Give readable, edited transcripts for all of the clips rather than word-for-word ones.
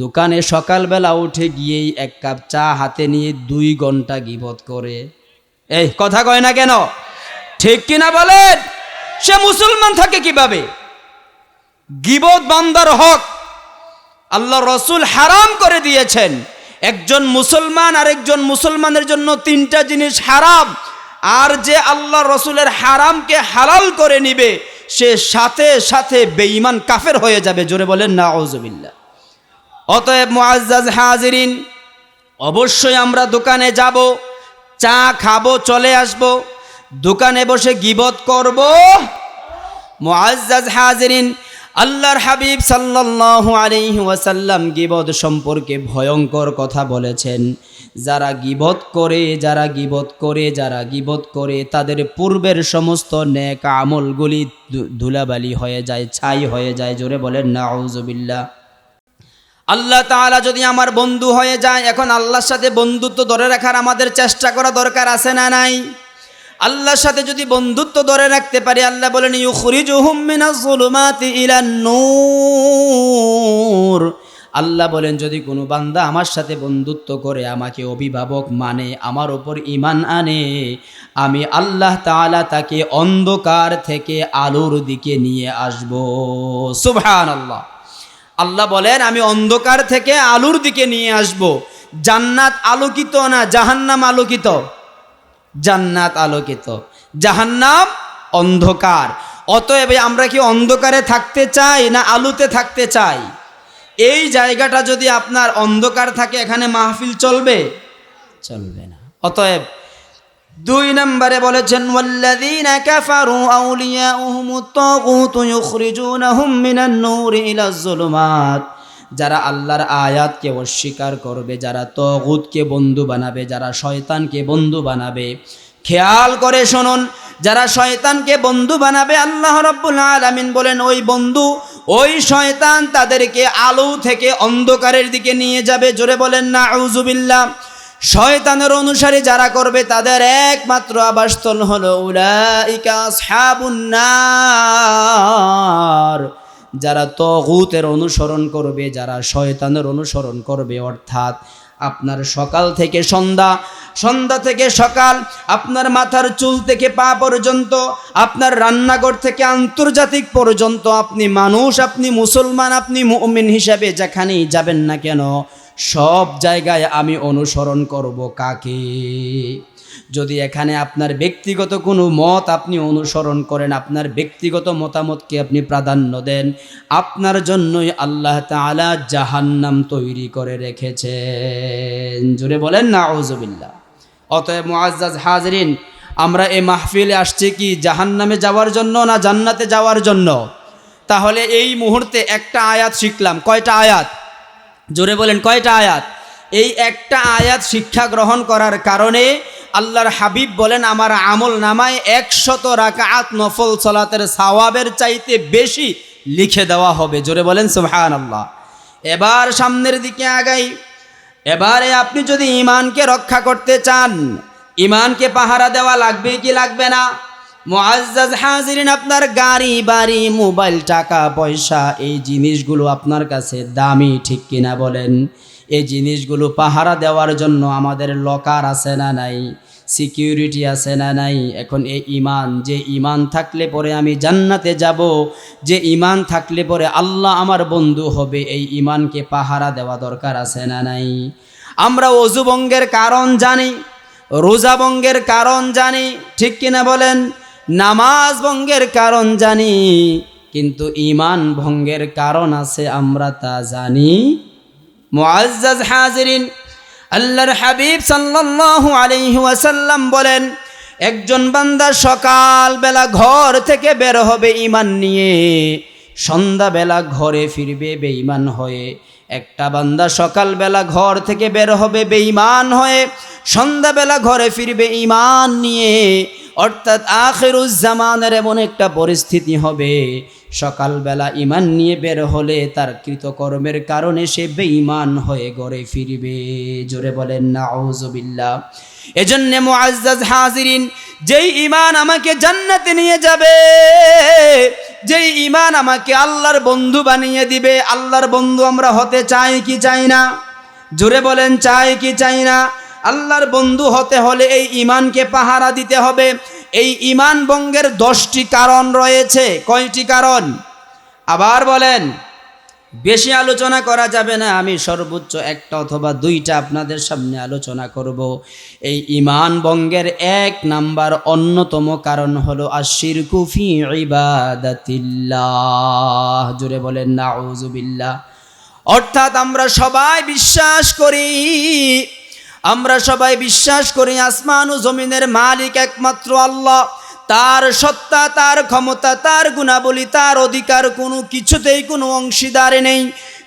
দোকানে সকালবেলা উঠে গিয়েই এক কাপ চা হাতে নিয়ে 2 ঘন্টা গীবত করে। এই কথা কয় না কেন? ঠিক কিনা বলেন? সে মুসলমান থাকে কিভাবে? গীবত বান্দার হক, আল্লাহ রসুল হারাম করে দিয়েছেন। একজন মুসলমান আরেকজন মুসলমানের জন্য 3টা জিনিস হারাম, আর যে আল্লাহ রসুলের হারামকে হালাল করে নিবে সে সাথে সাথে বেঈমান কাফের হয়ে যাবে। জোরে বলেন নাউজুবিল্লাহ। অতএব মুআজ্জাজ হাজিরিন, অবশ্যই আমরা দোকানে যাব, চা খাবো, চলে আসব, দোকানে বসে গীবত করব? মুআজ্জাজ হাজিরিন, আল্লাহর হাবিব সাল্লাল্লাহু আলাইহি ওয়াসাল্লাম গীবত সম্পর্কে ভয়ঙ্কর কথা বলেছেন। যারা গীবত করে তাদের পূর্বের সমস্ত নেক আমলগুলি ধুলাবালি হয়ে যায়, ছাই হয়ে যায়। জোরে বলেন নাউজুবিল্লাহ। আল্লাহ তাআলা যদি আমার বন্ধু হয়ে যায়, এখন আল্লাহর সাথে বন্ধুত্ব ধরে রাখার আমাদের চেষ্টা করা দরকার আছে না নাই? আল্লাহর সাথে যদি বন্ধুত্ব ধরে রাখতে পারি, আল্লাহ বলেন ইউখরিজুহুম মিনাজ যুলুমাতি ইলান নূর। আল্লাহ বলেন যদি কোনো বান্দা আমার সাথে বন্ধুত্ব করে, আমাকে অভিভাবক মানে, আমার ওপর ঈমান আনে, আমি আল্লাহ তাআলা তাকে অন্ধকার থেকে আলোর দিকে নিয়ে আসব। সুবহানাল্লাহ। আল্লাহ বলেন আমি অন্ধকার থেকে আলোর দিকে নিয়ে আসব। জান্নাত আলোকিত না জাহান্নাম আলোকিত? জান্নাত আলোকিত, জাহান্নাম অন্ধকার। অতএব আমরা কি অন্ধকারে থাকতে চাই না আলোতে থাকতে চাই? এই জায়গাটা যদি আপনার অন্ধকার থাকে, এখানে মাহফিল চলবে? চলবে না। অতএব 2 নম্বরে বলেছেন ওয়াল্লাযীনা কাফারু আউলিয়াউহুমুত তাগুতু ইউখরিজুনাহুম মিনান নূরি ইলাজ যুলুমাত। যারা আল্লাহর আয়াতকে অস্বীকার করবে, যারা তাগুতকে বন্ধু বানাবে, যারা শয়তানকে বন্ধু বানাবে, খেয়াল করে শুনুন, যারা শয়তানকে বন্ধু বানাবে, আল্লাহ রাব্বুল আলামিন বলেন ওই বন্ধু, ওই শয়তান তাদেরকে আলো থেকে অন্ধকারের দিকে নিয়ে যাবে। জোরে বলেন নাউজুবিল্লাহ। শয়তানের অনুসারী যারা করবে তাদের একমাত্র আবাসস্থল হলো উলাইকা আসহাবুন নার। যারা তাগুতের অনুসরণ করবে, যারা শয়তানের অনুসরণ করবে, অর্থাৎ আপনার সকাল থেকে সন্ধ্যা, সন্ধ্যা থেকে সকাল, আপনার মাথার চুল থেকে পা পর্যন্ত, আপনার রান্নাঘর থেকে আন্তর্জাতিক পর্যন্ত, আপনি মানুষ, আপনি মুসলমান, আপনি মুমিন হিসাবে যেখানেই যাবেন না কেন, সব জায়গায় আমি অনুসরণ করব কাকে? যদি এখানে আপনার ব্যক্তিগত কোনো মত আপনি অনুসরণ করেন, আপনার ব্যক্তিগত মতামতকে আপনি প্রাধান্য দেন, আপনার জন্যই আল্লাহ তাআলা জাহান্নাম তৈরি করে রেখেছেন। জোরে বলেন নাউজুবিল্লাহ। অতএব মুআজ্জাজ হাজিরিন, আমরা এই মাহফিলে আসছি কি জাহান্নামে যাওয়ার জন্য না জান্নাতে যাওয়ার জন্য? তাহলে এই মুহূর্তে একটা আয়াত শিখলাম। কয়টা আয়াত? জোরে বলেন কয়টা আয়াত? এই একটা আয়াত শিক্ষা গ্রহণ করার কারণে আল্লাহর হাবিব বলেন আমার আমল নামায় 100 রাকাত নফল সালাতের সওয়াবের চাইতে বেশি লিখে দেওয়া হবে। জোরে বলেন সুবহানাল্লাহ। এবার সামনের দিকে আগাই। এবারে আপনি যদি ঈমানকে রক্ষা করতে চান, ঈমানকে পাহারা দেওয়া লাগবে কি লাগবে না? মুআজ্জাজ হাজিরিন, আপনার গাড়ি বাড়ি মোবাইল টাকা পয়সা এই জিনিসগুলো আপনার কাছে দামি, ঠিক কিনা বলেন? এই জিনিসগুলো পাহারা দেওয়ার জন্য আমাদের লকার আছে না নাই? সিকিউরিটি আছে না নাই? এখন এই ঈমান, যে ঈমান থাকলে পরে আমি জান্নাতে যাব, যে ঈমান থাকলে পরে আল্লাহ আমার বন্ধু হবে, এই ঈমানকে পাহারা দেওয়া দরকার আছে না নাই? আমরা ওযু ভঙ্গের কারণ জানি, রোজা ভঙ্গের কারণ জানি, ঠিক কিনা বলেন? নামাজ ভঙ্গের কারণ জানি, কিন্তু ঈমান ভঙ্গের কারণ আছে, আমরা তা জানি? মুআজ্জাজ হাজিরিন, আল্লাহর হাবিব সাল্লাল্লাহু আলাইহি ওয়াসাল্লাম বলেন একজন বান্দা সকালবেলা ঘর থেকে বের হবে ঈমান নিয়ে, সন্ধ্যাবেলা ঘরে ফিরবে বেঈমান হয়ে। একটা বান্দা সকালবেলা ঘর থেকে বের হবে বেঈমান হয়ে, সন্ধ্যাবেলা ঘরে ফিরবে ঈমান নিয়ে। অর্থাৎ আখিরুজ জামানের এমন একটা পরিস্থিতি হবে, সকালবেলা ঈমান নিয়ে বের হলে তার কৃতকর্মের কারণে সে বেঈমান হয়ে ঘরে ফিরবে। জোরে বলেন নাউযুবিল্লাহ। এজন্য মুআজ্জাজ হাজিরিন, যেই ঈমান আমাকে জান্নাতে নিয়ে যাবে, যেই ঈমান আমাকে আল্লাহর বন্ধু বানিয়ে দিবে, আল্লাহর বন্ধু আমরা হতে চাই কি চাই না? জোরে বলেন চাই কি চাই না? আল্লাহর বন্ধু হতে হলে এই ঈমানকে পাহারা দিতে হবে। এই ঈমান ভঙ্গের 10টি কারণ রয়েছে। কয়টি কারণ? আবার বলেন। বেশি আলোচনা করা যাবে না, আমি সর্বোচ্চ 1টা অথবা 2টা আপনাদের সামনে আলোচনা করব। এই ঈমান ভঙ্গের 1 নাম্বার অন্যতম কারণ হলো আশিরকু ফি ইবাদাতিল্লাহ। জোরে বলেন নাউযুবিল্লাহ। অর্থাৎ আমরা সবাই বিশ্বাস করি আসমান ও জমিনের মালিক একমাত্র আল্লাহ। তার সত্তা, তার ক্ষমতা, তার গুণাবলী, তার অধিকার কোনো কিছুতেই কোনো অংশীদার নেই।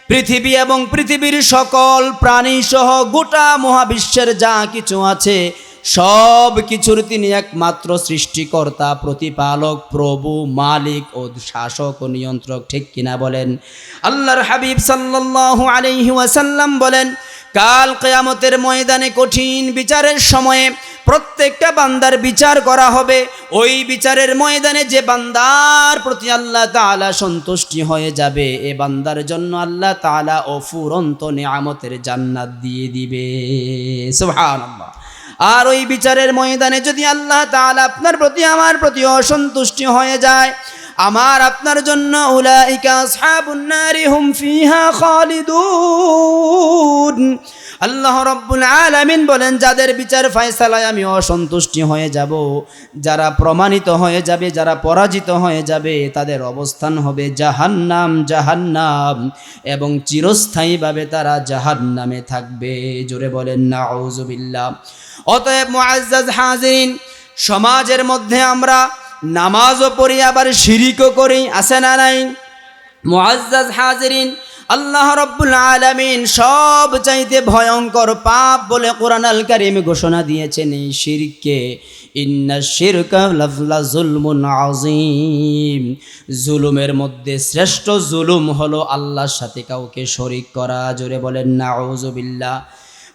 পৃথিবী এবং পৃথিবীর সকল প্রাণী সহ গোটা মহাবিশ্বের যা কিছু আছে সব কিছুর তিনি একমাত্র সৃষ্টিকর্তা, প্রতিপালক, প্রভু, মালিক ও শাসক ও নিয়ন্ত্রক। ঠিক কিনা বলেন? আল্লাহর হাবিব সাল্লাল্লাহু আলাইহি ওয়াসাল্লাম বলেন, কাল কিয়ামতের ময়দানে কঠিন বিচারের সময়ে প্রত্যেকটা বান্দার বিচার করা হবে। ওই বিচারের ময়দানে যে বান্দার প্রতি আল্লাহ তাআলা সন্তুষ্টি হয়ে যাবে, এ বান্দার জন্য আল্লাহ তাআলা অফুরন্ত নিয়ামতের জান্নাত দিয়ে দিবে। সুবহানাল্লাহ। আর ওই বিচারের ময়দানে যদি আল্লাহ তাআলা আপনার প্রতি, আমার প্রতি অসন্তুষ্টি হয়ে যায়, আমার আপনার জন্য উলাইকা আসহাবুন নারি হুম ফিহা খালিদুন। আল্লাহ রাব্বুল আলামিন বলেন, যাদের বিচার ফয়সালায় আমি অসন্তুষ্টি হয়ে যাব, যারা প্রমাণিত হয়ে যাবে, যারা পরাজিত হয়ে যাবে, তাদের অবস্থান হবে জাহান্নাম এবং চিরস্থায়ীভাবে তারা জাহান্নামে থাকবে। জোরে বলেন নাউযুবিল্লাহ। অতএব মুআজ্জাজ হাজিরিন, সমাজের মধ্যে আমরা নামাজও পড়ি আবার শিরিকও করি, আছে না নাই? মুআজ্জাজ হাজিরিন, আল্লাহ রাব্বুল আলামিন সব চাইতে ভয়ঙ্কর পাপ বলে কোরআন আল কারীম ঘোষণা দিয়েছেন এই শিরককে। ইন্নাশ শিরকা লাযুলমুন আযীম। জুলুমের মধ্যে শ্রেষ্ঠ জুলুম হলো আল্লাহর সাথে কাউকে শরীক করা। জোরে বলেন নাউযুবিল্লাহ।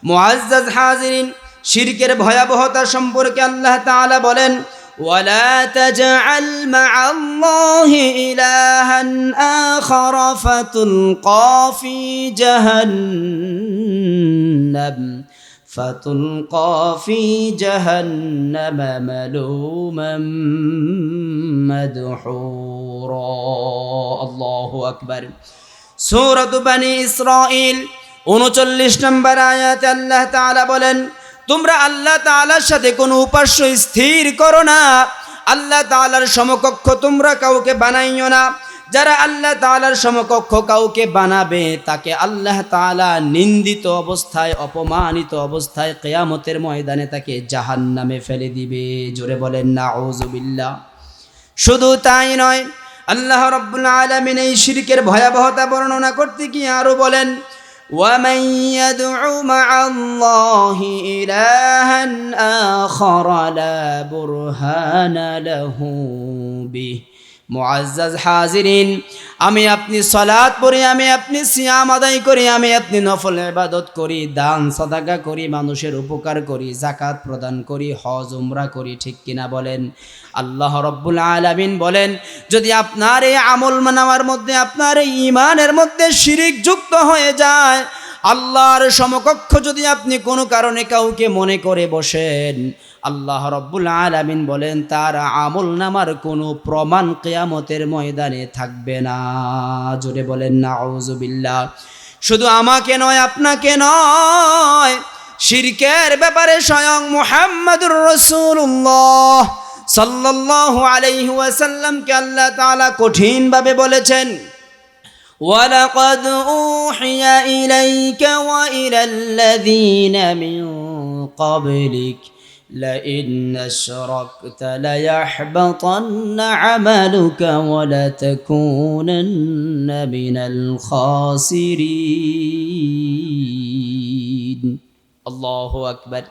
মুআজ্জাজ হাজিরিন, শিরকের ভয়াবহতা সম্পর্কে আল্লাহ তাআলা বলেন, ওয়ালা তাজআল মা'আল্লাহি ইলাহান আখারা ফাতুলকা ফি জাহান্নাম মালুমান মাদহুরা। আল্লাহু আকবার। সূরা বনী ইসরাঈল 39 নম্বর আয়াতে আল্লাহ তাআলা বলেন, তোমরা আল্লাহ তাআলার সাথে কোনো উপাস্য স্থির করো না, আল্লাহ তাআলার সমকক্ষ তোমরা কাউকে বানাইও না। যারা আল্লাহ তাআলার সমকক্ষ কাউকে বানাবে, তাকে আল্লাহ তাআলা নিন্দিত অবস্থায়, অপমানিত অবস্থায় কিয়ামতের ময়দানে তাকে জাহান্নামে ফেলে দিবে। জোরে বলেন নাউযুবিল্লাহ। শুধু তাই নয়, আল্লাহ রাব্বুল আলামিন এই শিরকের ভয়াবহতা বর্ণনা করতে গিয়ে আরো বলেন, ومن يدع مع الله إلها آخر لا برهان له به। মুআজ্জাজ হাজিরিন, আমি আপনি সালাত পড়ি, আমি আপনি সিয়াম আদায় করি, আমি আপনি নফল ইবাদত করি, দান সাদাকা করি, মানুষের উপকার করি, যাকাত প্রদান করি, হজ উমরা করি, ঠিক কিনা বলেন? আল্লাহ রাব্বুল আলামিন বলেন, যদি আপনার এই আমল নামার মধ্যে, আপনার এই ঈমানের মধ্যে শিরিক যুক্ত হয়ে যায়, আল্লাহর সমকক্ষ যদি আপনি কোনো কারণে কাউকে মনে করে বসেন, আল্লাহ রাব্বুল আলামিন বলেন তার আমল নামার কোনো প্রমাণ কিয়ামতের ময়দানে থাকবে না। জোরে বলেন নাউযুবিল্লাহ। শুধু আমাকে নয়, আপনাকে নয়, শিরকের ব্যাপারে স্বয়ং মুহাম্মদুর রাসূলুল্লাহ সাল্লাল্লাহু আলাইহি ওয়াসাল্লামকে আল্লাহ তাআলা কঠিনভাবে বলেছেন, ওয়ালাকাদ উহিয়া ইলাইকা ওয়া ইলাল্লাযীনা মিন ক্বাবলিক لئن أشركت ليحبطن عملك ولتكونن من الخاسرين। الله أكبر।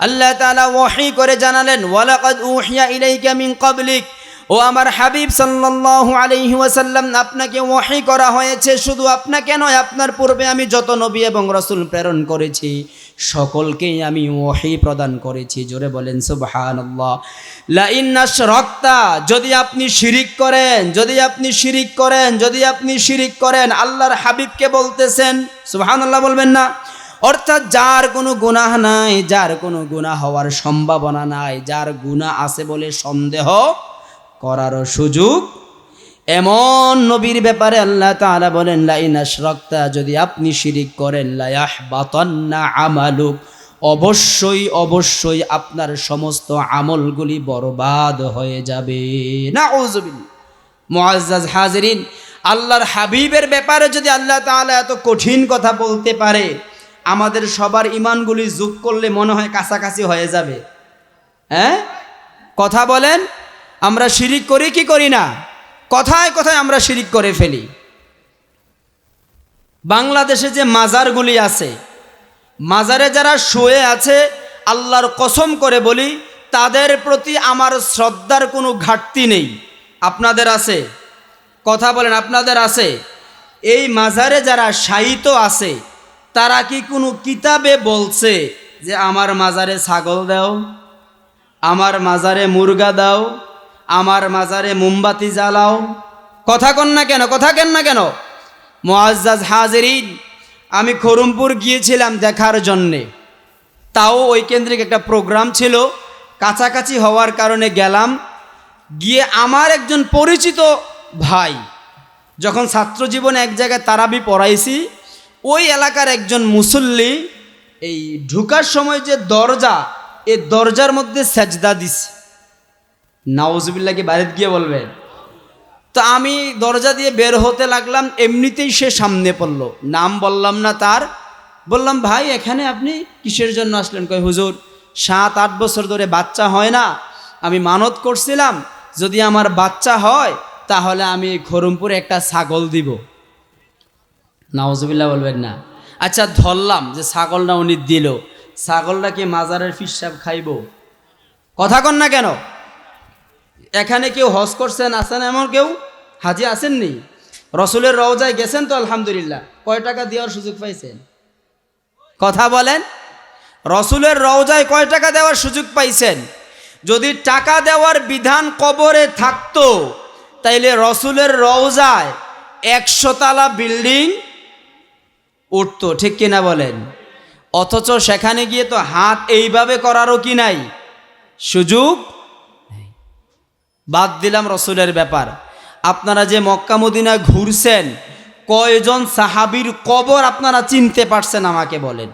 আল্লাহ তাআলা ওহী করে জানালেন, ওয়ালাকাদ উহিয়া ইলাইকা মিন ক্বাবলিক, ও আমার হাবিব সাল্লাল্লাহু আলাইহি ওয়াসাল্লাম, আপনাকে ওহী করা হয়েছে। শুধু আপনাকে নয়, আপনার পূর্বে আমি যত নবী এবং রাসূল প্রেরণ করেছি সকলকেই আমি ওহী প্রদান করেছি। জোরে বলেন সুবহানাল্লাহ। লা ইন আশরাকতা, যদি আপনি শিরিক করেন, যদি আপনি শিরিক করেন, যদি আপনি শিরিক করেন, আল্লাহর হাবিবকে বলতেছেন, সুবহানাল্লাহ বলবেন না? অর্থাৎ যার কোনো গুনাহ নাই, যার কোনো গুনাহ হওয়ার সম্ভাবনা নাই, যার গুনাহ আছে বলে সন্দেহ করারও সুযোগ, এমন নবীর ব্যাপারে আল্লাহ তাআলা বলেন লা ইন আশরাকতা, যদি আপনি শিরিক করেন, লা ইয়াহবাতান্না আমালুক, অবশ্যই অবশ্যই আপনার সমস্ত আমলগুলি বরবাদ হয়ে যাবে। নাউযুবিল্লাহ। মুআজ্জাজ হাজিরিন, আল্লাহর হাবিবের ব্যাপারে যদি আল্লাহ তাআলা এত কঠিন কথা বলতে পারে, আমাদের সবার ঈমানগুলি যোগ করলে মনে হয় কাছাকাছি হয়ে যাবে। হ্যাঁ, কথা বলেন, আমরা শিরিক করি কি করি না? কথায় কথায় আমরা শিরিক করে ফেলি। বাংলাদেশে যে মাজারগুলি আছে, মাজারে যারা শুয়ে আছে, আল্লাহর কসম করে বলি তাদের প্রতি আমার শ্রদ্ধার কোনো ঘাটতি নেই। আপনাদের আছে? কথা বলেন, আপনাদের আছে? এই মাজারে যারা শায়িত আছে, তারা কি কোনো কিতাবে বলছে যে আমার মাজারে ছাগল দাও, আমার মাজারে মুরগা দাও, আমার মাজারে মোমবাতি জ্বালাও? কথা কন না কেন? কথা কেন না কেন? মুআজ্জাজ হাজিরিন, আমি খরমপুর গিয়েছিলাম দেখার জন্যে। তাও ওই কেন্দ্রিক একটা প্রোগ্রাম ছিল, কাছাকাছি হওয়ার কারণে গেলাম। গিয়ে আমার একজন পরিচিত ভাই, যখন ছাত্র জীবনে এক জায়গায় তারাবি পড়াইছি, ওই এলাকার একজন মুসল্লি এই ঢুকার সময় যে দরজা, এই দরজার মধ্যে সেজদা দিছে। নাউজুবিল্লাহ কি বাইরে গিয়ে বলবেন? তো আমি দরজা দিয়ে বের হতে লাগলাম, এমনিতেই সে সামনে পড়ল। নাম বললাম না তার। বললাম, ভাই এখানে আপনি কিসের জন্য আসলেন? কয়, হুজুর 7-8 বছর ধরে বাচ্চা হয় না, আমি মানত করছিলাম যদি আমার বাচ্চা হয় তাহলে আমি খরমপুরে একটা ছাগল দিব। নাউজুবিল্লাহ বলবেন না? আচ্ছা, ধরলাম যে ছাগলটা উনি দিল, ছাগলটা কি মাজারের ফিসাব খাইব? কথা কন না কেন? এখানে কেউ হজ করছেন? আছেন এমন কেউ? হাজি আসেননি? রসুলের রওজায় গেছেন তো আলহামদুলিল্লাহ, কয় টাকা দেওয়ার সুযোগ পাইছেন? কথা বলেন, রসুলের রওজায় কয় টাকা দেওয়ার সুযোগ পাইছেন? যদি টাকা দেওয়ার বিধান কবরে থাকতো তাইলে রসুলের রওজায় 100 তলা বিল্ডিং উঠতো, ঠিক কিনা বলেন? অথচ সেখানে গিয়ে তো হাত এইভাবে করারও কি নাই, সুযোগ। বাদ দিলাম রসুলের ব্যাপার, আপনারা যে মক্কা মদিনা ঘুরছেন, কয়জন সাহাবীর কবর আপনারা চিনতে পারছেন আমাকে বলেন?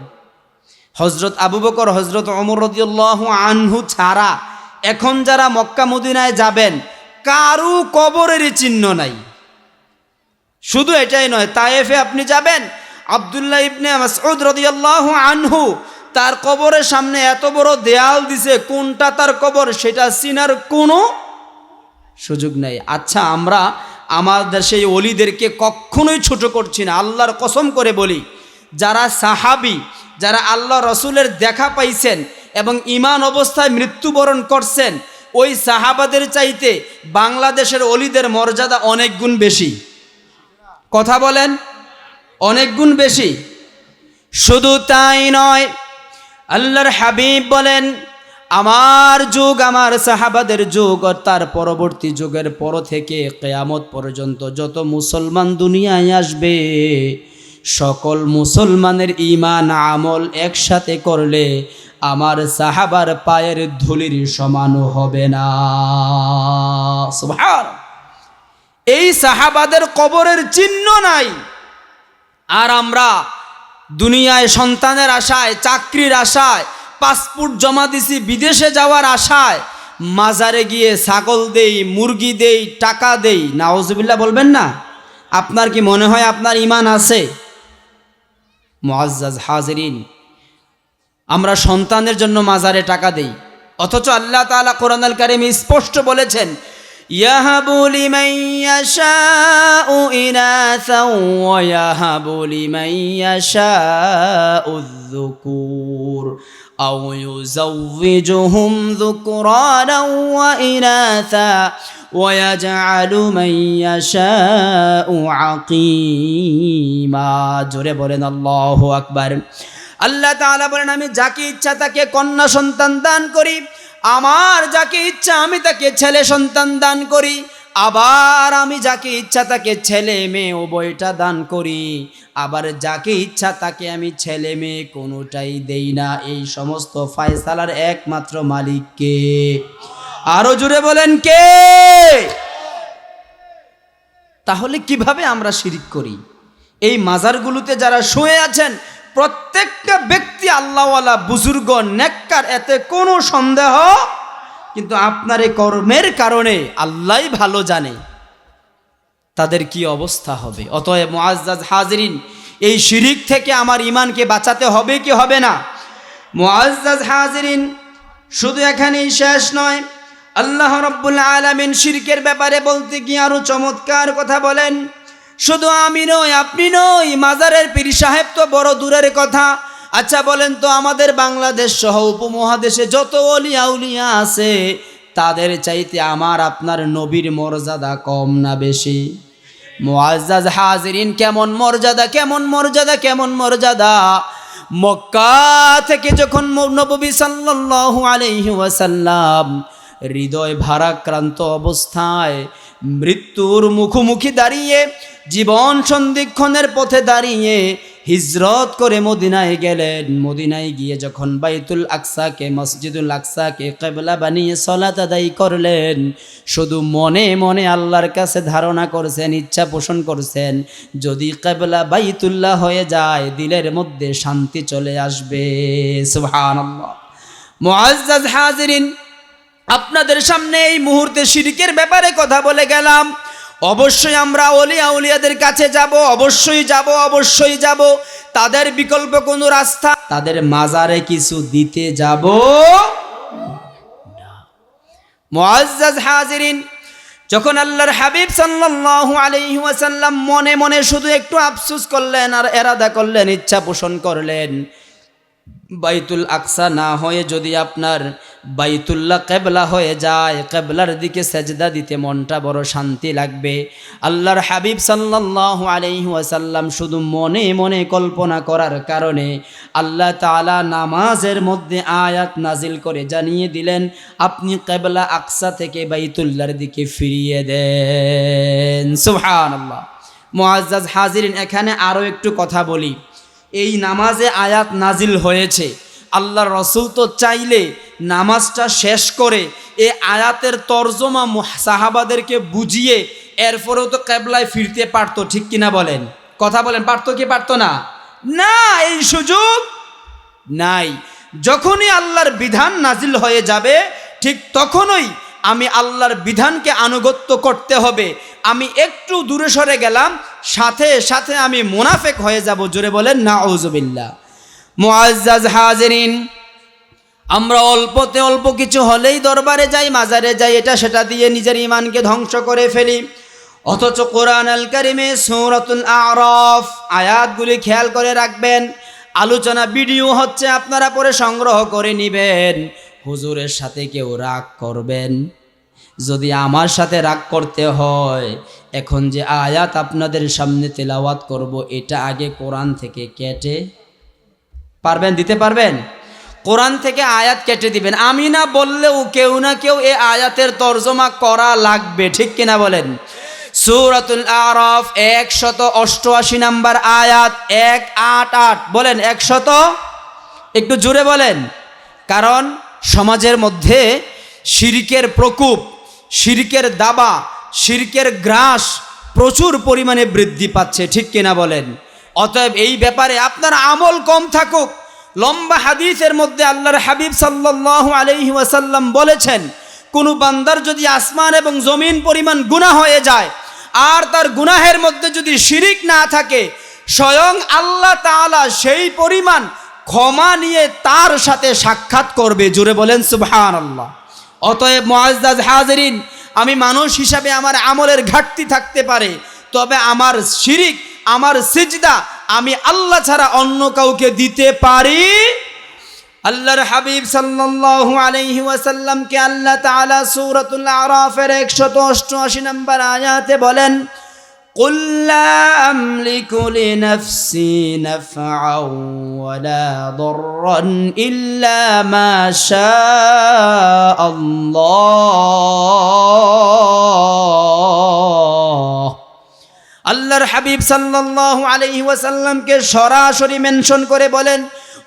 হজরত আবু বকর, হজরত ওমর রাদিয়াল্লাহু আনহু ছাড়া এখন যারা মক্কা মদিনায় যাবেন, কারু কবরেরই চিহ্ন নাই। শুধু এটাই নয়, তায়েফে আপনি যাবেন, আব্দুল্লাহ ইবনে মাসউদ রাদিয়াল্লাহু আনহু, তার কবরের সামনে এত বড় দেয়াল দিছে, কোনটা তার কবর সেটা চিনার কোনো সুযোগ নেই। আচ্ছা, আমরা আমাদের সেই অলিদেরকে কখনোই ছোট করছি না, আল্লাহর কসম করে বলি, যারা সাহাবী, যারা আল্লাহ রসুলের দেখা পাইছেন এবং ঈমান অবস্থায় মৃত্যুবরণ করছেন, ওই সাহাবাদের চাইতে বাংলাদেশের অলিদের মর্যাদা অনেক গুণ বেশি। কথা বলেন, অনেক গুণ বেশি। শুধু তাই নয়, আল্লাহর হাবিব বলেন, আমার যুগ, আমার সাহাবাদের যুগ আর তার পরবর্তী যুগের পর থেকে কিয়ামত পর্যন্ত যত মুসলমান দুনিয়ায় আসবে, সকল মুসলমানের ঈমান আমল একসাথে করলে আমার সাহাবার পায়ের ধুলির সমান হবে না। সুবহানাল্লাহ। এই সাহাবাদের কবরের চিহ্ন নাই, আর আমরা দুনিয়ায় সন্তানের আশায়, চাকরির আশায়, পাসপোর্ট জমা দিছি বিদেশে যাওয়ার আশায় মাজারে গিয়ে ছাগল দেই, মুরগি দেই, টাকা দেই। নাউজুবিল্লাহ বলবেন না? আপনার কি মনে হয় আপনার ঈমান আছে? মুআজ্জাজ হাজিরিন, আমরা সন্তানের জন্য মাজারে টাকা দেই, অথচ আল্লাহ তাআলা কোরআনুল কারীমে স্পষ্ট বলেছেন, ইয়াহাবু লিমান ইয়াশাউ ইনাসা ওয়া ইয়াহাবু লিমান ইয়াশাউ যুকুর আও ইউযাওয়িজুহুম যুকরানা ওয়া ইনাসা ويجعل من يشاء عقيما জোরে বলেন আল্লাহু আকবার। আল্লাহ তাআলা বলেন আমি যাকে ইচ্ছা তাকে কন্যা সন্তান দান করি, আমার যাকে ইচ্ছা আমি তাকে ছেলে সন্তান দান করি, আবার আমি যাকে ইচ্ছা তাকে ছেলে মেয়ে উভয়টা দান করি, আবার যাকে ইচ্ছা তাকে আমি ছেলে মেয়ে কোনোটাই দেই না। এই সমস্ত ফয়সালার একমাত্র মালিক কে? আরো জোরে বলেন কে? তাহলে কিভাবে আমরা শিরিক করি? এই মাজারগুলোতে যারা শুয়ে আছেন প্রত্যেকটা ব্যক্তি আল্লাহওয়ালা বুজুর্গ নেককার, এতে কোনো সন্দেহ, কিন্তু আপনার এই কর্মের কারণে আল্লাহই ভালো জানে তাদের কি অবস্থা হবে। অতএব মুআজ্জাজ হাজিরিন, এই শিরিক থেকে আমার ঈমানকে বাঁচাতে হবে কি হবে না? মুআজ্জাজ হাজিরিন, শুধু এখানেই শেষ নয়, আল্লাহ রাব্বুল আলামিন শিরকের ব্যাপারে বলতে গিয়ে আরো চমৎকার কথা বলেন। শুধু আমি নই, আপনি নই, মাজারের পীর সাহেব তো বড় দূরের কথা। আচ্ছা বলেন তো, আমাদের বাংলাদেশ সহ উপমহাদেশে যত ওলি আউলিয়া আছে তাদের চাইতে আমার আপনার নবীর মর্যাদা কম না বেশি? মুআজ্জাজ হাজিরিন, কেমন মর্যাদা, কেমন মর্যাদা, কেমন মর্যাদা! মক্কা থেকে যখন নবী সাল্লাল্লাহু আলাইহি ওয়াসাল্লাম হৃদয় ভারাক্রান্ত অবস্থায় মৃত্যুর মুখোমুখি দাঁড়িয়ে, জীবন সন্ধিক্ষণের পথে দাঁড়িয়ে হিজরত করে মদিনায় গেলেন। মদিনায় গিয়ে যখন বাইতুল আকসাকে, মসজিদুল আকসাকে কিবলা বানিয়ে সালাত আদায় করলেন, শুধু মনে মনে আল্লাহর কাছে ধারণা করছেন, ইচ্ছা পোষণ করছেন, যদি কিবলা বাইতুল্লাহ হয়ে যায় দিলের মধ্যে শান্তি চলে আসবে। সুবহানাল্লাহ। মুআজ্জাজ হাজিরিন, আপনাদের সামনে এই মুহূর্তে শিরকের ব্যাপারে কথা বলে গেলাম। অবশ্যই আমরা ওলিয়া আউলিয়াদের কাছে যাব, অবশ্যই যাব, অবশ্যই যাব। তাদের বিকল্প কোনো রাস্তা, তাদের মাজারে কিছু দিতে যাব না। মুআজ্জাজ হাজিরিন, যখন আল্লাহর হাবিব সাল্লাল্লাহু আলাইহি ওয়াসাল্লাম মনে মনে শুধু একটু আফসোস করলেন আর এরাদা করলেন, ইচ্ছা পোষণ করলেন, বাইতুল আকসা না হয়ে যদি আপনার বাইতুল্লাহ কিবলা হয়ে যায়, কিবলার দিকে সেজদা দিতে মনটা বড় শান্তি লাগবে। আল্লাহর হাবিব সাল্লাল্লাহু আলাইহি ওয়াসাল্লাম শুধু মনে মনে কল্পনা করার কারণে আল্লাহ তাআলা নামাজের মধ্যে আয়াত নাজিল করে জানিয়ে দিলেন, আপনি কিবলা আকসা থেকে বাইতুল্লাহর দিকে ফিরিয়ে দেন। সুবহানাল্লাহ। মুআজ্জাজ হাজিরিন, এখানে আরও একটু কথা বলি। এই নামাজে আয়াত নাজিল হয়েছে, আল্লাহর রাসূল তো চাইলে নামাজটা শেষ করে এই আয়াতের তরজমা সাহাবাদেরকে বুঝিয়ে এরপরেও তো কিবলায় ফিরতে পারতো, ঠিক কিনা বলেন? কথা বলেন, পারতো কি পারতো না? না, এই সুযোগ নাই। যখনই আল্লাহর বিধান নাজিল হয়ে যাবে ঠিক তখনই আমি আল্লাহর বিধানকে আনুগত্য করতে হবে। আমি একটু দূরে সরে গেলাম, সাথে সাথে আমি মুনাফিক হয়ে যাব। জোরে বলেন নাউজুবিল্লাহ। মুআজ্জাজ হাজিরিন, আমরা অল্পতে অল্প কিছু হলেই দরবারে যাই, মাজারে যাই, এটা সেটা দিয়ে নিজের ঈমানকে ধ্বংস করে ফেলি। অথচ কোরআন আল কারিমে সূরাতুল আরাফ আয়াতগুলি খেয়াল করে রাখবেন। আলোচনা ভিডিও হচ্ছে, আপনারা পরে সংগ্রহ করে নেবেন। হুজুরের সাথে কেউ রাগ করবেন, যদি আমার সাথে রাগ করতে হয়, এখন যে আয়াত আপনাদের সামনে তেলাওয়াত করব এটা আগে কোরআন থেকে কেটে পারবেন, দিতে পারবেন? কোরআন থেকে আয়াত কেটে দিবেন। আমি না বললেও কেউ না কেউ এই আয়াতের তরজমা করা লাগবে, ঠিক কিনা বলেন? সূরাতুল আরাফ 188 নম্বর আয়াত, 188 বলেন, 100, একটু জোরে বলেন। কারণ সমাজের মধ্যে শিরকের প্রকোপ, শিরকের দাবা, শিরকের গ্রাস প্রচুর পরিমাণে বৃদ্ধি পাচ্ছে, ঠিক কিনা বলেন? অতএব এই ব্যাপারে আপনার আমল কম থাকুক। লম্বা হাদিসের মধ্যে আল্লাহর হাবিব সাল্লাল্লাহু আলাইহি ওয়াসাল্লাম বলেছেন, কোনো বান্দার যদি আসমান এবং জমিন পরিমাণ গুনাহ হয়ে যায় আর তার গুনাহের মধ্যে যদি শিরিক না থাকে, স্বয়ং আল্লাহ তাআলা সেই পরিমাণ ক্ষমা নিয়ে তার সাথে সাক্ষাৎ করবে। জোরে বলেন সুবহানাল্লাহ। অতএব মুআজ্জাজ হাজিরিন, আমি মানুষ হিসাবে আমার আমলের ঘাটতি থাকতে পারে, তবে আমার শিরিক, আমার সিজদা আমি আল্লাহ ছাড়া অন্য কাউকে দিতে পারি আল্লাহর হাবিব সাল্লাল্লাহু আলাইহি ওয়াসাল্লামকে আল্লাহ তাআলা সূরাতুল আরাফের 188 নম্বর আয়াতে বলেন, قل لا أملك لنفسي نفعا ولا ضرا إلا ما شاء الله। আল্লাহর হাবিব সাল্লাল্লাহু আলাইহি ওয়াসাল্লামকে সরাসরি মেনশন করে বলেন,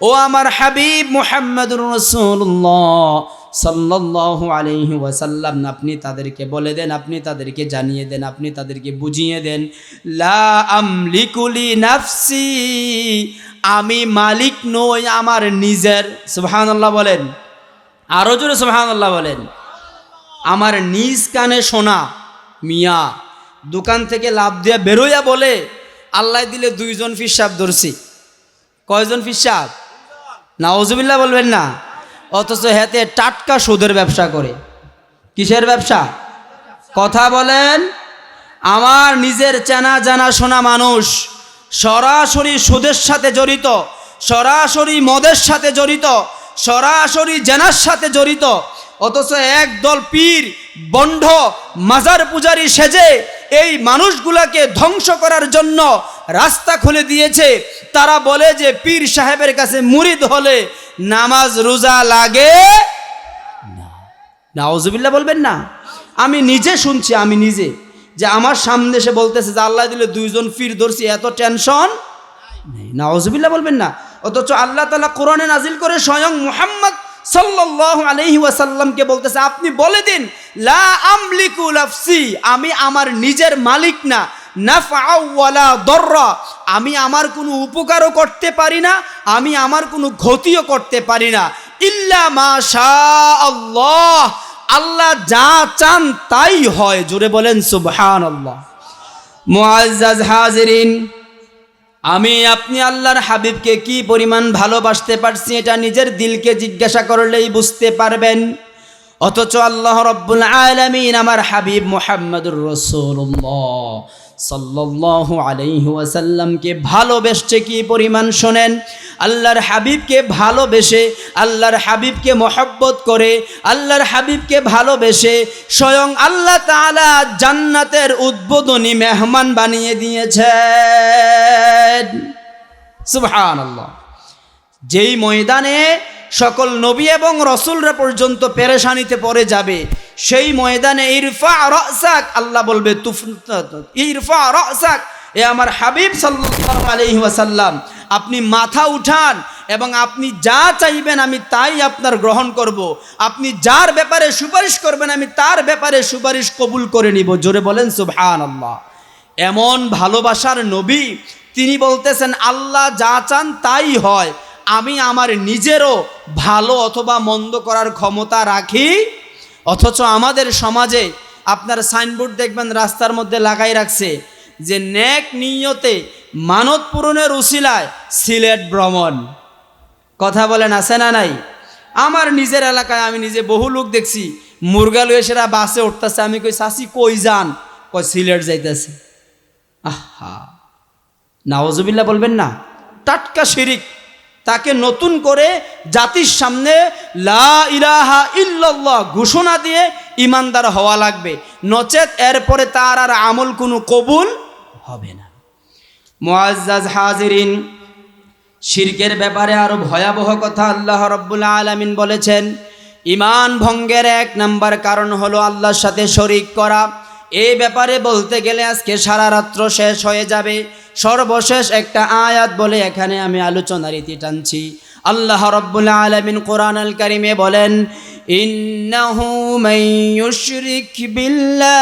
ও আমার হাবিব মুহাম্মদুর রাসূলুল্লাহ সাল্লাল্লাহু আলাইহি ওয়াসাল্লাম, আপনি তাদেরকে বলে দেন, আপনি তাদেরকে জানিয়ে দেন, আপনি তাদেরকে বুঝিয়ে দেন, লা আমলিকু লি নাফসি, আমি মালিক নই আমার নিজের। সুবহানাল্লাহ বলেন, আরো জোরে সুবহানাল্লাহ বলেন। আমার নিজ কানে শোনা মিয়া দোকান থেকে লাভ দিয়া বেরোয়া বলে, আল্লাহ দিলে 2 জন ফিসাব ধরছি। কয়জন ফিসাব? নাউজুবিল্লাহ বলবেন না। অথচ হেতে টাটকা সুদের ব্যবসা করে। কিসের ব্যবসা? কথা বলেন। আমার নিজের চেনা জানা শোনা মানুষ সরাসরি সুদের সাথে জড়িত, সরাসরি মদের সাথে জড়িত, সরাসরি জেনার সাথে জড়িত। অথচ একদল পীর বন্ড মাজার পূজারী সেজে এই মানুষগুলাকে ধ্বংস করার জন্য রাস্তা খুলে দিয়েছে। তারা বলে যে পীর সাহেবের কাছে মুরিদ হলে নামাজ রোজা লাগে না। নাউজুবিল্লাহ বলবেন না। আমি নিজে শুনছি, আমি নিজে, যে আমার সামনে এসে বলতেছে যে আল্লাহ দিলে 2 জন পীর ধরছি, এত টেনশন নেই। নাউজুবিল্লাহ বলবেন না। অথচ আল্লাহ তাআলা কোরআনে নাজিল করে স্বয়ং মুহাম্মদ সাল্লাল্লাহু আলাইহি ওয়াসাল্লামকে বলতেছে, আপনি বলে দিন লা আমলিকু নাফসি, আমি আমার নিজের মালিক না, নাফআ ওয়ালা দররা, আমি আমার কোনো উপকারও করতে পারি না, আমি আমার কোনো ক্ষতিও করতে পারি না, ইল্লা মা শাআল্লাহ, আল্লাহ যা চান তাই হয়। জোরে বলেন সুবহানাল্লাহ। মুআজ্জাজ হাজিরিন, আমি আপনি আল্লাহর হাবিবকে কি পরিমাণ ভালোবাসতে পারছি এটা নিজের দিলকে জিজ্ঞাসা করলেই বুঝতে পারবেন। অথচ আল্লাহ রাব্বুল আলামিন আমার হাবিব মুহাম্মদুর রাসূলুল্লাহ সাল্লাল্লাহু আলাইহি ওয়াসাল্লামকে ভালোবেসে কি পরিমাণ শোনেন। আল্লাহর হাবিবকে ভালোবেসে, আল্লাহর হাবিবকে মহব্বত করে, আল্লাহর হাবিবকে ভালোবেসে স্বয়ং আল্লাহ তাআলা জান্নাতের উদ্বোধনী মেহমান বানিয়ে দিয়েছেন। সুবহানাল্লাহ। যেই ময়দানে সকল নবী এবং রসুলরা পর্যন্ত পেরেশানিতে পড়ে যাবে, সেই ময়দানে ইরফা রাসাক, আল্লাহ বলবে ইরফা রাসাক, এ আমার হাবিব সাল্লাল্লাহু আলাইহি ওয়াসাল্লাম, আপনি মাথা উঠান এবং আপনি যা চাইবেন আমি তাই আপনার গ্রহণ করব। আপনি যার ব্যাপারে সুপারিশ করবেন আমি তার ব্যাপারে সুপারিশ কবুল করে নিব। জোরে বলেন সুবহানাল্লাহ। এমন ভালোবাসার নবী, তিনি বলতেছেন আল্লাহ যা চান তাই হয়, আমি আমার নিজেরও ভালো অথবা মন্দ করার ক্ষমতা রাখি। অথচ আমাদের সমাজে আপনার সাইনবোর্ড দেখবেন রাস্তার মধ্যে লাগাই রাখছে যে নেক নিয়তে মানত পূরণের উসিলায় সিলেট ভ্রমণ। কথা বলেন, আছে না নাই? আমার নিজের এলাকায় আমি নিজে বহু লোক দেখছি মুরগা লয়ে সেরা বাসে উঠতেছে। আমি কই চাচি কই যান? কয় সিলেট যাইতেছে। আহা, নাউজুবিল্লাহ বলবেন না। টাটকা শিরিক। তাকে নতুন করে জাতির সামনে লা ইলাহা ইল্লাল্লাহ ঘোষণা দিয়ে ইমানদার হওয়া লাগবে, নচেত এরপরে তার আর আমল কোনো কবুল হবে না। মুআজ্জাজ হাজিরিন, শিরকের ব্যাপারে আরো ভয়াবহ কথা আল্লাহ রাব্বুল আলামিন বলেছেন। ঈমান ভঙ্গের 1 নাম্বার কারণ হলো আল্লাহর সাথে শরীক করা। এই ব্যাপারে বলতে গেলে আজকে সারা রাত্র শেষ হয়ে যাবে। সর্বশেষ একটা আয়াত বলে এখানে আমি আলোচনার ইতি টানছি। আল্লাহ রাব্বুল আলামিন কোরআনুল কারীমে বলেন, ইন্নাহু মান ইউশরিক বিল্লাহ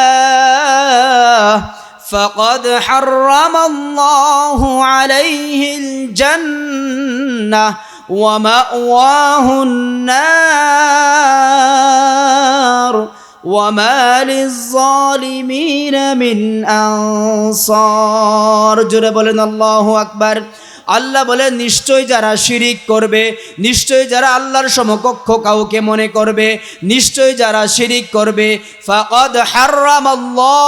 ফাকাদ হারামাল্লাহু আলাইহিল জান্নাহ ওয়া মাওয়াহুন নার ওয়া মা লিয-যালিমিন মিন আনসার। জোরে বলেন আল্লাহু আকবার। আল্লাহ বলে নিশ্চয় যারা শিরিক করবে, নিশ্চয় যারা আল্লাহর সমকক্ষ কাউকে মনে করবে, নিশ্চয় যারা শিরিক করবে, ফাকাদ হারামাল্লাহ,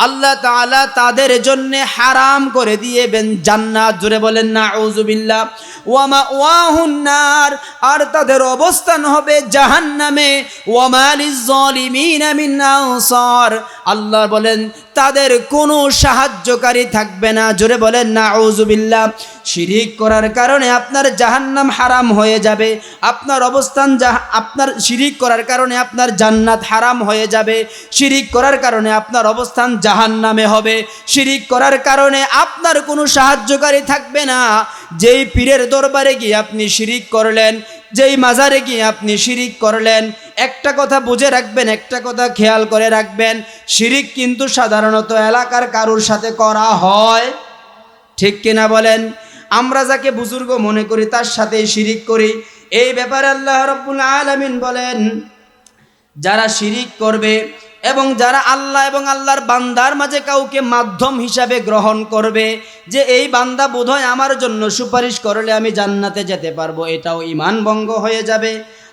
আল্লাহ তাআলা তাদের জন্য হারাম করে দিয়েবেন জান্নাত। জোরে বলেন নাউযুবিল্লাহ। ওয়া মাওয়াহুন নার, আর তাদের অবস্থান হবে জাহান্নামে। ওয়া মালিজ জালিমিনা মিন আনসার, আল্লাহ বলেন তাদের কোনো সাহায্যকারী থাকবে না। জোরে বলেন নাউযুবিল্লাহ। শিরিক করার কারণে আপনার জাহান্নাম হারাম হয়ে যাবে, আপনার অবস্থান আপনার শিরিক করার কারণে আপনার জান্নাত হারাম হয়ে যাবে, শিরিক করার কারণে আপনার অবস্থান জাহান্নামে হবে, শিরিক করার কারণে আপনার কোনো সাহায্যকারী থাকবে না। যেই পীরের দরবারে গিয়ে আপনি শিরিক করলেন, যেই মাজারে গিয়ে আপনি শিরিক করলেন, একটা কথা বুঝে রাখবেন, একটা কথা খেয়াল করে রাখবেন, শিরিক কিন্তু সাধারণত এলাকার কারুর সাথে করা হয়, ঠিক কিনা বলেন? আমরা যাকে বুজুর্গ মনে করি তার সাথেই শিরিক করি। এই ব্যাপারে আল্লাহ রাব্বুল আলামিন বলেন, যারা শিরিক করবে এবং যারা আল্লাহ এবং আল্লাহর বান্দার মাঝে কাউকে মাধ্যম হিসাবে গ্রহণ করবে, যে এই বান্দা বোধহয় আমার জন্য সুপারিশ করলে আমি জান্নাতে যেতে পারবো, এটাও ঈমান ভঙ্গ হয়ে যাবে।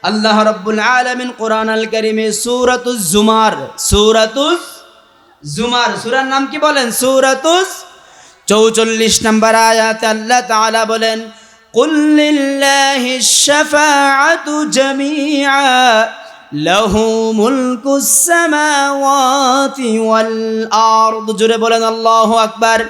আল্লাহ রাব্বুল আলামিন কোরআন আল কারীমে সূরাতুজ জুমার, সূরাতুজ জুমার, সূরার নাম কি বলেন? সূরাতুজ 44 নম্বর আয়াতে আল্লাহ তাআলা বলেন, কুল লিল্লাহিশ শাফাআতু জামিআ লাহু মুলকুস সামাওয়াতি ওয়াল আরদ। জোরে বলেন আল্লাহু আকবার।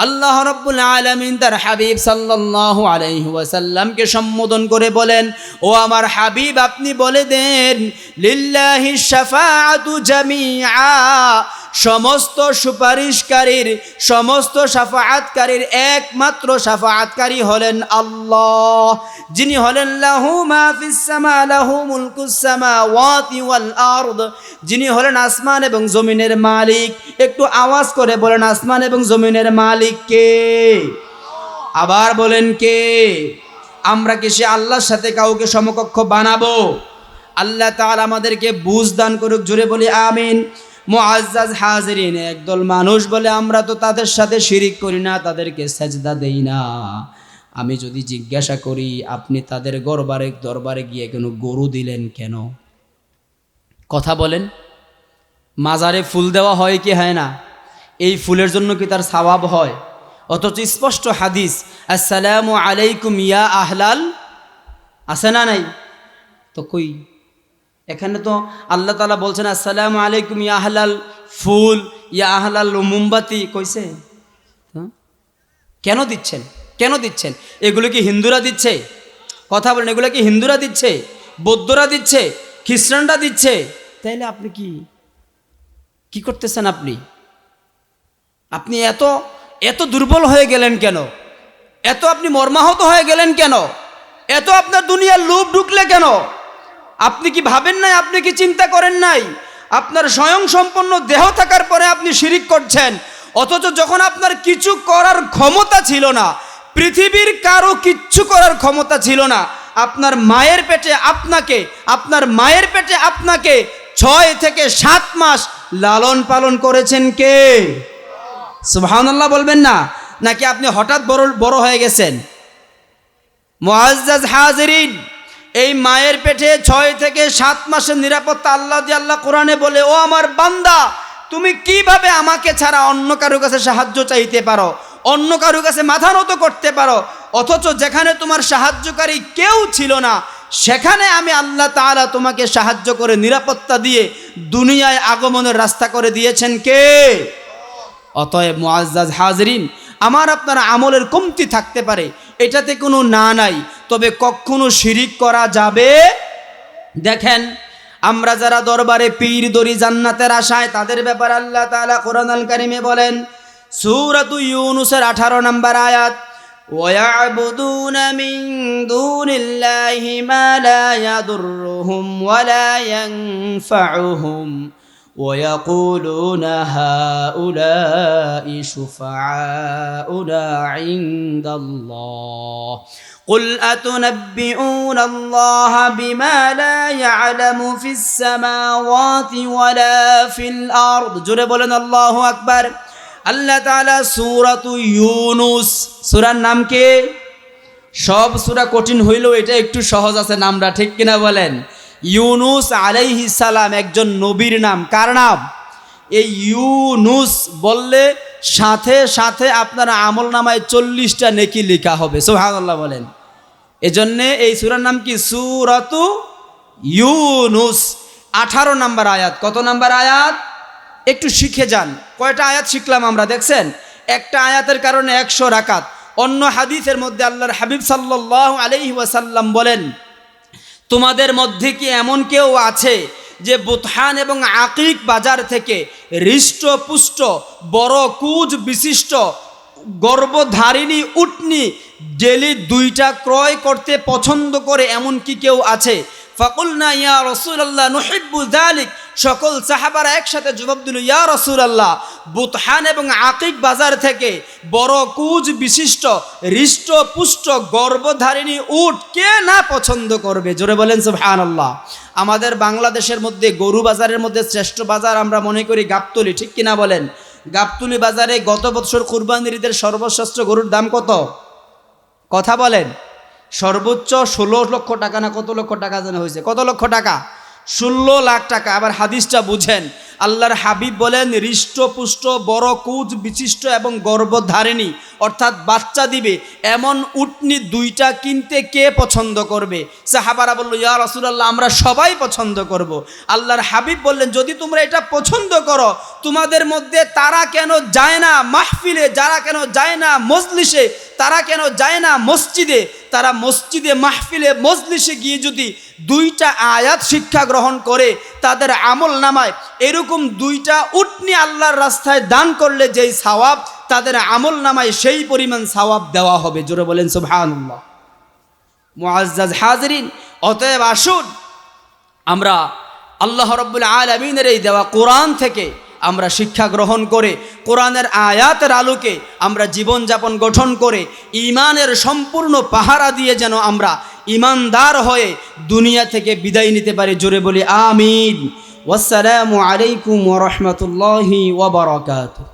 আল্লাহ রাব্বুল আলামিন তার হাবিব সাল্লাল্লাহু আলাইহি ওয়াসাল্লামকে সম্বোধন করে বলেন, ও আমার হাবিব আপনি বলে দেন, লিল্লাহিশ শাফাআতু জামিআ, সমস্ত সুপারিশকারীর, সমস্ত শাফাআতকারীর একমাত্র শাফাআতকারী হলেন আল্লাহ, যিনি হলেন লাহু মা ফিস সামা লাহু মুলকুস সামাওয়াতি ওয়াল আরদ, যিনি হলেন আসমান এবং জমিনের মালিক। একটু আওয়াজ করে বলেন, আসমান এবং জমিনের মালিক কে? আবার বলেন কে? আমরা কি সে আল্লাহর সাথে কাউকে সমকক্ষ বানাবো? আল্লাহ তাআলা আমাদেরকে বুঝ দান করুক। জোরে বলি আমিন। মুআজ্জাজ হাজিরিন, একদল মানুষ বলে আমরা তো তাদের সাথে শিরিক করি না, তাদেরকে সেজদা দেই না। আমি যদি জিজ্ঞাসা করি, আপনি তাদের দরবারে গিয়ে কেন গরু দিলেন কেন? কথা বলেন। মাজারে ফুল দেওয়া হয় কি হয় না? এই ফুলের জন্য কি তার সওয়াব হয়? অথচ স্পষ্ট হাদিস, আসসালামু আলাইকুম ইয়া আহলাল, আছে না নাই? তো কই? এখানে তো আল্লাহ তাআলা বলছেন আসসালামু আলাইকুম ইয়া আহলাল ফুল, ইয়া আহলাল মোমবাতি, কইছে? কেন দিচ্ছেন? কেন দিচ্ছেন? এগুলো কি হিন্দুরা দিচ্ছে? কথা বলেন, এগুলো কি হিন্দুরা দিচ্ছে, বৌদ্ধরা দিচ্ছে, খ্রিস্টানরা দিচ্ছে? তাইলে আপনি কি করতেছেন? আপনি এত এত দুর্বল হয়ে গেলেন কেন? এত আপনি মর্মাহত হয়ে গেলেন কেন? এত আপনার দুনিয়ার লোভ ঢুকলে কেন? আপনি কি ভাবেন নাই? আপনি কি চিন্তা করেন নাই? আপনার স্বয়ং সম্পন্ন দেহ থাকার পরে আপনি শিরিক করছেন, অথচ যখন আপনার কিছু করার ক্ষমতা ছিল না, পৃথিবীর কারো কিচ্ছু করার ক্ষমতা ছিল না, আপনার মায়ের পেটে আপনাকে 6 থেকে 7 মাস লালন পালন করেছেন কে? সুবহানাল্লাহ বলবেন না? নাকি আপনি হঠাৎ বড় হয়ে গেছেন? মুআজ্জাজ হাজিরিন, এই মায়ের পেটে 6 থেকে 7 মাসের নিরাপত্তা আল্লাহ কোরআনে বলে, ও আমার বান্দা, তুমি কিভাবে আমাকে ছাড়া অন্য কারো কাছে সাহায্য চাইতে পারো, অন্য কারো কাছে মাথা নত করতে পারো, অথচ যেখানে তোমার সাহায্যকারী কেউ ছিল না, সেখানে আমি আল্লাহ তাআলা তোমাকে সাহায্য করে নিরাপত্তা দিয়ে দুনিয়ায় আগমনের রাস্তা করে দিয়েছেন কে? অতএব মুআজ্জাজ হাজিরিন, আমার আপনার আমলের কমতি থাকতে পারে, এটাতে কোনো না নাই, তবে কখনো শিরিক করা যাবে। দেখেন, আমরা যারা দরবারে পীর দরি জান্নাতের আশায়, তাদের ব্যাপারে আল্লাহ তাআলা কোরআন আল কারীমে বলেন, সূরাতু ইউনূসের 18 নম্বর আয়াত, ওয়ায়াবুদুনা মিন দুনিল্লাহি মা লা ইয়াদুররুহুম ওয়া লা ইয়ানফাউহুম ويقولون هؤلاء شفعاؤنا عند الله قل أتنبئون الله بما لا يعلم في السماوات ولا في الأرض। জোরে বলেন আল্লাহু আকবার। আল্লাহ তাআলা সূরাতু ইউনূস, সূরার নাম কি? সব সূরা কঠিন হইলেও এটা একটু সহজ আছে নামটা, ঠিক কিনা বলেন? ইউনূস আলাইহিস সালাম একজন নবীর নাম। কার নাম? এই ইউনুস বললে সাথে সাথে আপনার আমল নামায় 40টা নেকি লেখা হবে। সুবহানাল্লাহ বলেন। এজন্যে এই সূরার নাম কি? সূরাতু ইউনুস। 18 নম্বর আয়াত। কত নম্বর আয়াত? একটু শিখে যান। কয়টা আয়াত শিখলাম আমরা দেখছেন? একটা আয়াতের কারণে 100 রাকাত। অন্য হাদিসের মধ্যে আল্লাহর হাবিব সাল্লাল্লাহু আলাইহি ওয়াসাল্লাম বলেন, তোমাদের মধ্যে কি এমন কেউ আছে যে বুতহান এবং আকিক বাজার থেকে হৃষ্টপুষ্ট বড় কুজ বিশিষ্ট গর্ভধারিণী উটনি ডেলি 2টা ক্রয় করতে পছন্দ করে? এমন কি কেউ আছে? ফাকুলনা ইয়া রাসূলুল্লাহ নুহিব্বু যালিক। সকল সাহাবারা একসাথে জবাব দিল, ইয়া রাসূলুল্লাহ, বুতহান এবং আকিক বাজার থেকে বড় কুজ বিশিষ্ট হৃষ্টপুষ্ট গর্ভধারিণী উট কে না পছন্দ করবে? জোরে বলেন সুবহানাল্লাহ। আমাদের বাংলাদেশের মধ্যে গরু বাজারের মধ্যে শ্রেষ্ঠ বাজার আমরা মনে করি গাবতলী, ঠিক কিনা বলেন? গাবতলী বাজারে গত বছর কুরবানির ঈদের সর্বশ্রেষ্ঠ গরুর দাম কত? কথা বলেন। সর্বোচ্চ 16 লক্ষ টাকা না কত লক্ষ টাকা যেন হয়েছে? কত লক্ষ টাকা? 16 লাখ টাকা। আবার হাদিসটা বুঝেন, আল্লাহর হাবিব বলেন হৃষ্টপুষ্ট বড় কুজ বিশিষ্ট এবং গর্ভধারিণী অর্থাৎ বাচ্চা দিবে এমন উটনি 2টা কিনতে কে পছন্দ করবে? সাহাবারা বলল, ইয়া রাসূলুল্লাহ, আমরা সবাই পছন্দ করব। আল্লাহর হাবিব বললেন, যদি তোমরা এটা পছন্দ করো, তোমাদের মধ্যে তারা কেন যায় না মাহফিলে, যারা কেন যায় না মজলিসে, তারা কেন যায় না মসজিদে? তারা মসজিদে মাহফিলে মজলিসে গিয়ে যদি 2টা আয়াত শিক্ষা গ্রহণ করে, তাদের আমল নামায় এরকম 2টা উটনি আল্লাহর রাস্তায় দান করলে যেই সওয়াব, তাদের আমল নামায় সেই পরিমাণ সওয়াব দেওয়া হবে। জোরে বলেন সুবহানাল্লাহ। মুআজ্জাজ হাজিরিন, অতএব আসুন আমরা আল্লাহ রাব্বুল আলামিনের এই দেওয়া কোরআন থেকে আমরা শিক্ষা গ্রহণ করে কোরআনের আয়াতের আলোকে আমরা জীবনযাপন গঠন করে ঈমানের সম্পূর্ণ পাহারা দিয়ে যেন আমরা ঈমানদার হয়ে দুনিয়া থেকে বিদায় নিতে পারি। জোরে বলি আমিন। ওয়াসসালামু আলাইকুম ওয়া রাহমাতুল্লাহি ওয়া বারাকাতুহু।